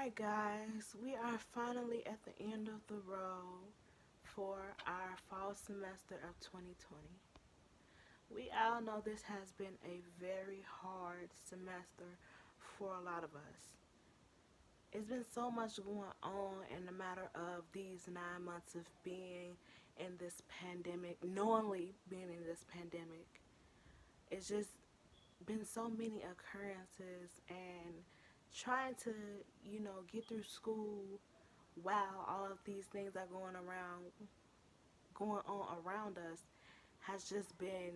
Alright, guys, we are finally at the end of the road for our fall semester of 2020. We all know this has been a very hard semester for a lot of us. It's been so much going on in the matter of these 9 months of being in this pandemic, knowingly being in this pandemic. It's just been so many occurrences and trying to, get through school while all of these things are going on around us has just been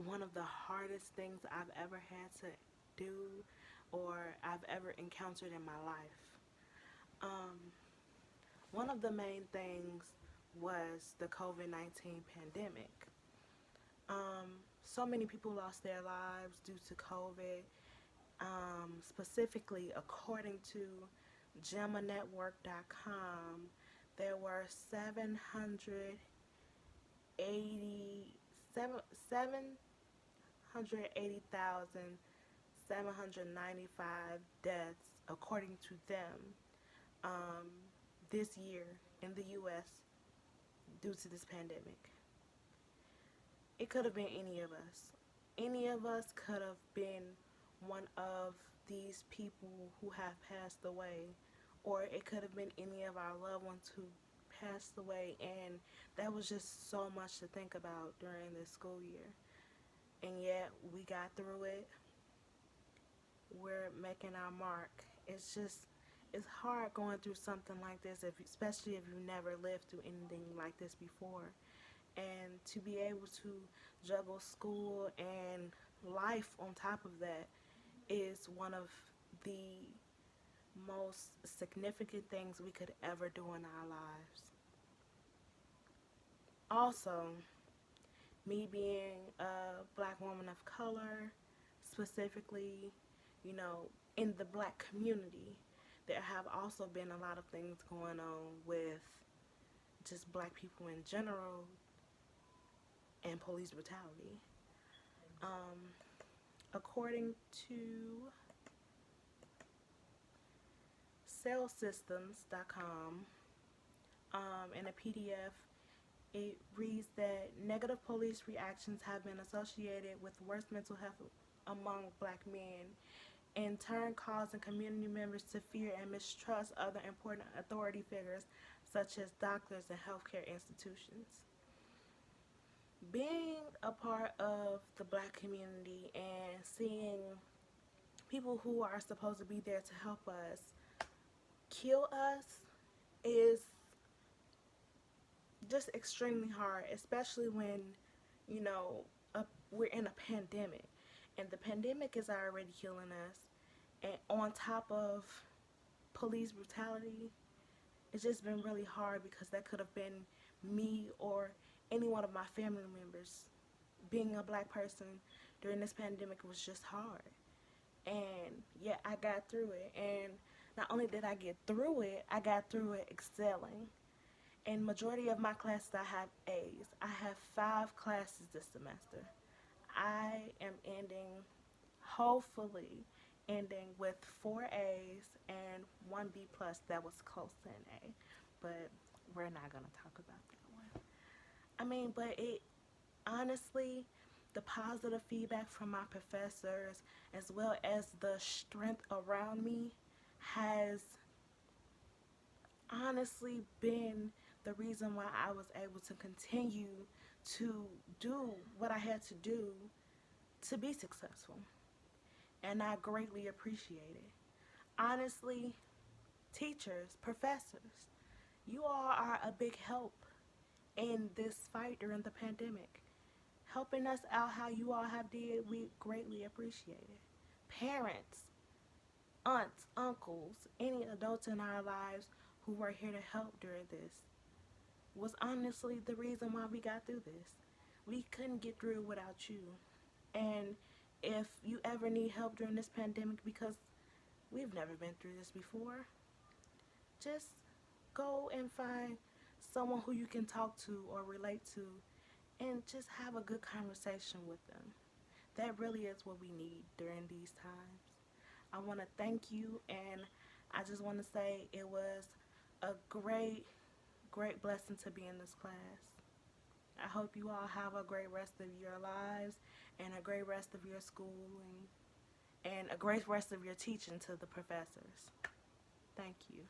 one of the hardest things I've ever had to do or I've ever encountered in my life. Um, One of the main things was the COVID-19 pandemic. So many people lost their lives due to COVID. Specifically, according to GemmaNetwork.com, there were 780,795 deaths, according to them, um, this year in the U.S. due to this pandemic. It could have been any of us. Any of us could have been one of these people who have passed away, or it could have been any of our loved ones who passed away, and that was just so much to think about during this school year. And yet, we got through it. We're making our mark. It's hard going through something like this, especially if you've never lived through anything like this before. And to be able to juggle school and life on top of that is one of the most significant things we could ever do in our lives. Also, me being a black woman of color, specifically, you know, in the black community, there have also been a lot of things going on with just black people in general and police brutality. Um, According to cellsystems.com, in a PDF, it reads that negative police reactions have been associated with worse mental health among black men, in turn causing community members to fear and mistrust other important authority figures such as doctors and healthcare institutions. Being a part of the black community and seeing people who are supposed to be there to help us kill us is just extremely hard, especially when, you know, we're in a pandemic. And the pandemic is already killing us. And on top of police brutality, it's just been really hard because that could have been me or any one of my family members. Being a black person during this pandemic was just hard. And yeah, I got through it. And not only did I get through it, I got through it excelling. In majority of my classes, I have A's. I have 5 classes this semester. I am hopefully ending with 4 A's and 1B plus that was close to an A. But we're not going to talk about that one. I mean, but it honestly, the positive feedback from my professors as well as the strength around me has honestly been the reason why I was able to continue to do what I had to do to be successful. And I greatly appreciate it. Honestly, teachers, professors, you all are a big help in this fight during the pandemic. Helping us out how you all have did, we greatly appreciate it. Parents, aunts, uncles, any adults in our lives who were here to help during this was honestly the reason why we got through this. We couldn't get through it without you. And if you ever need help during this pandemic, because we've never been through this before, just go and find someone who you can talk to or relate to and just have a good conversation with them. That really is what we need during these times. I want to thank you, and I just want to say it was a great, great blessing to be in this class. I hope you all have a great rest of your lives and a great rest of your schooling and a great rest of your teaching to the professors. Thank you.